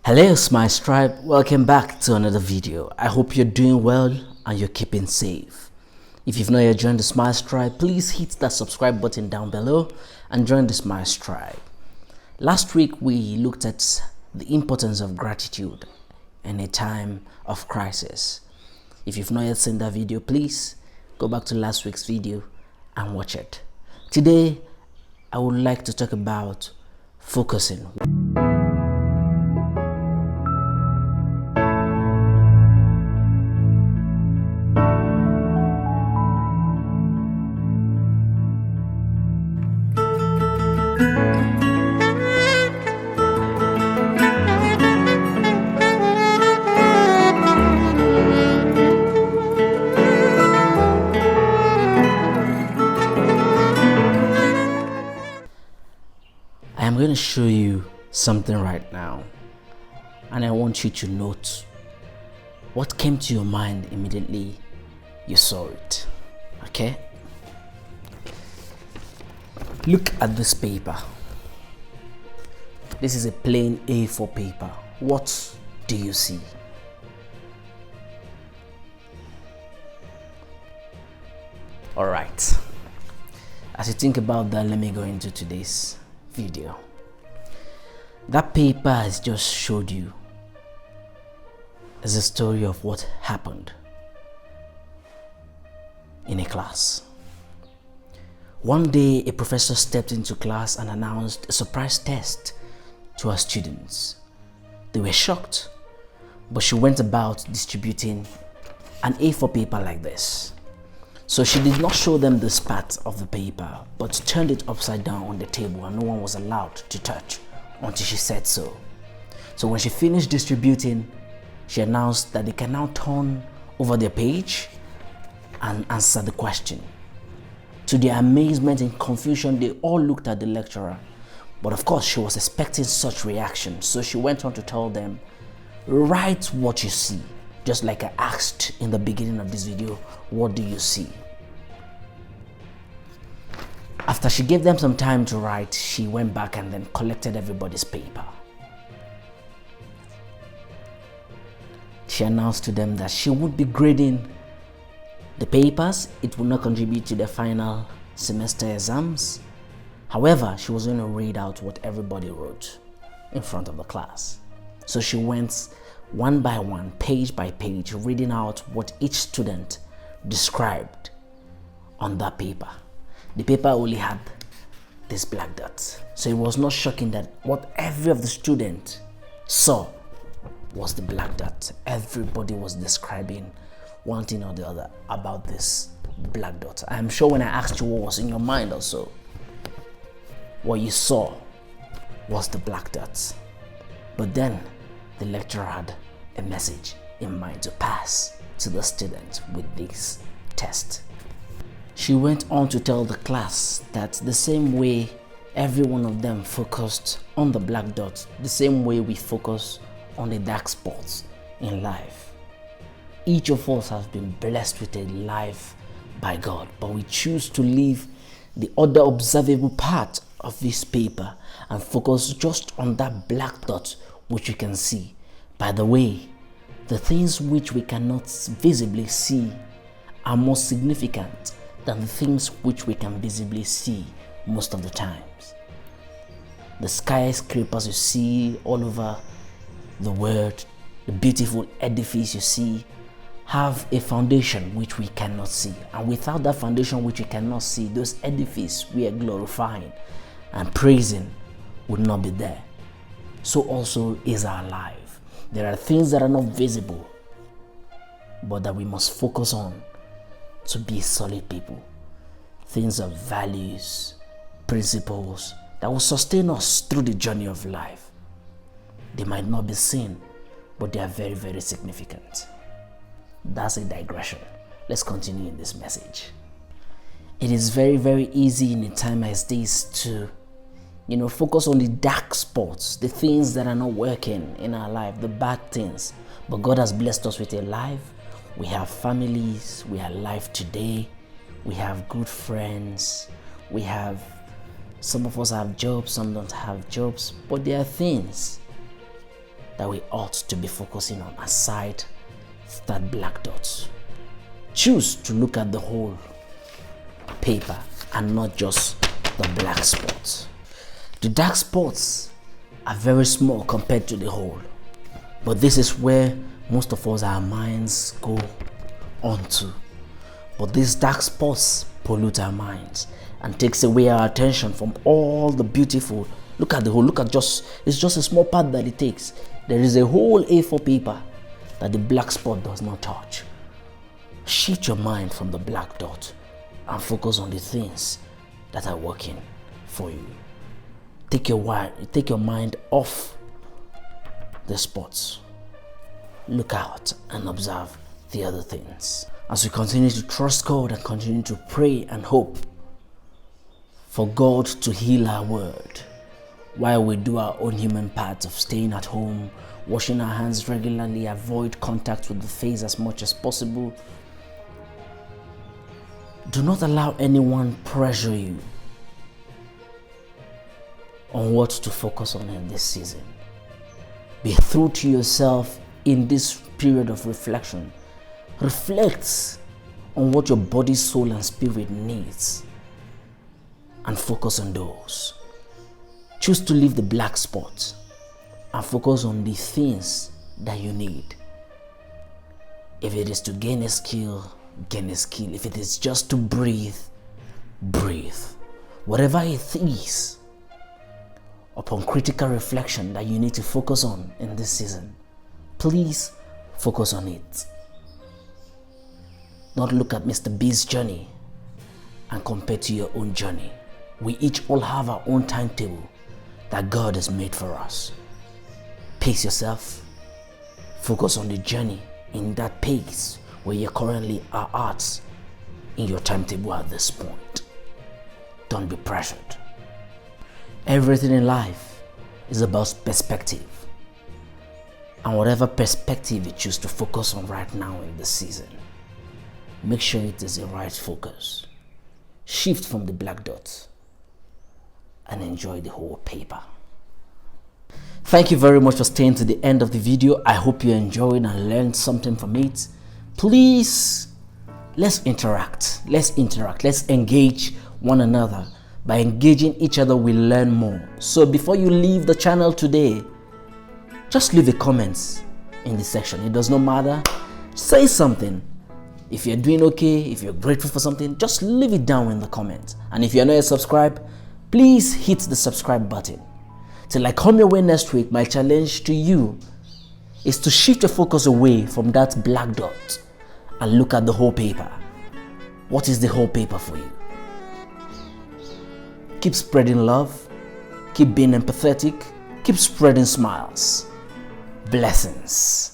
Hello Smile Tribe, welcome back to another video. I hope you're doing well and you're keeping safe. If you've not yet joined the Smile Tribe, please hit that subscribe button down below and join the Smile Tribe. Last week we looked at the importance of gratitude in a time of crisis. If you've not yet seen that video, please go back to last week's video and watch it. Today I would like to talk about focusing. I'm going to show you something right now, and I want you to note what came to your mind immediately you saw it. Okay? Look at this paper. This is a plain A4 paper. What do you see? All right. As you think about that, let me go into today's video. That paper has just showed you is a story of what happened in a class. One day, a professor stepped into class and announced a surprise test to her students. They were shocked, but she went about distributing an A4 paper like this. So she did not show them this part of the paper, but turned it upside down on the table, and no one was allowed to touch until she said so. So when she finished distributing, she announced that they can now turn over their page and answer the question. To their amazement and confusion, they all looked at the lecturer. But of course, she was expecting such reaction, so she went on to tell them, write what you see. Just like I asked in the beginning of this video, what do you see? After she gave them some time to write, she went back and then collected everybody's paper. She announced to them that she would be grading the papers. It would not contribute to the final semester exams. However, she was going to read out what everybody wrote in front of the class. So she went one by one, page by page, reading out what each student described on that paper. The paper only had this black dot. So it was not shocking that what every of the students saw was the black dot. Everybody was describing one thing or the other about this black dot. I'm sure when I asked you what was in your mind also, what you saw was the black dot. But then the lecturer had a message in mind to pass to the student with this test. She went on to tell the class that the same way every one of them focused on the black dot, the same way we focus on the dark spots in life. Each of us has been blessed with a life by God, but we choose to leave the other observable part of this paper and focus just on that black dot which you can see. By the way, the things which we cannot visibly see are more significant than the things which we can visibly see most of the times. The skyscrapers you see all over the world, the beautiful edifice you see, have a foundation which we cannot see. And without that foundation which we cannot see, those edifices we are glorifying and praising would not be there. So also is our life. There are things that are not visible, but that we must focus on to be solid people. Things of values, principles that will sustain us through the journey of life. They might not be seen, but they are very, very significant. That's a digression. Let's continue in this message. It is very, very easy in a time as this to focus on the dark spots, the things that are not working in our life, the bad things. But God has blessed us with a life. We have families, we are alive today, we have good friends, we have Some of us have jobs, some don't have jobs, but there are things that we ought to be focusing on aside that black dot. Choose to look at the whole paper and not just the black spots. The dark spots are very small compared to the whole, but this is where most of us, our minds go onto. But these dark spots pollute our minds and takes away our attention from all the beautiful. Look at the whole, it's just a small part that it takes. There is a whole A4 paper that the black spot does not touch. Shift your mind from the black dot and focus on the things that are working for you. Take your mind off the spots. Look out and observe the other things. As we continue to trust God and continue to pray and hope for God to heal our world, while we do our own human parts of staying at home, washing our hands regularly, avoid contact with the face as much as possible. Do not allow anyone pressure you on what to focus on in this season. Be true to yourself in this period of reflection. Reflect on what your body, soul, and spirit needs and focus on those. Choose to leave the black spots and focus on the things that you need. If it is to gain a skill, gain a skill. If it is just to breathe, breathe. Whatever it is, upon critical reflection that you need to focus on in this season, please focus on it. Don't look at Mr. B's journey and compare to your own journey. We each all have our own timetable that God has made for us. Pace yourself. Focus on the journey in that pace where you currently are at in your timetable at this point. Don't be pressured. Everything in life is about perspective. And whatever perspective you choose to focus on right now in this season, make sure it is the right focus. Shift from the black dots and enjoy the whole paper. Thank you very much for staying to the end of the video. I hope you enjoyed and learned something from it. Please, let's interact. Let's engage one another. By engaging each other, we learn more. So before you leave the channel today, just leave a comment in the section. It does not matter. Say something. If you're doing okay, if you're grateful for something, just leave it down in the comments. And if you're not yet subscribed, please hit the subscribe button. Till I come your way next week, my challenge to you is to shift your focus away from that black dot and look at the whole paper. What is the whole paper for you? Keep spreading love, keep being empathetic, keep spreading smiles. Blessings.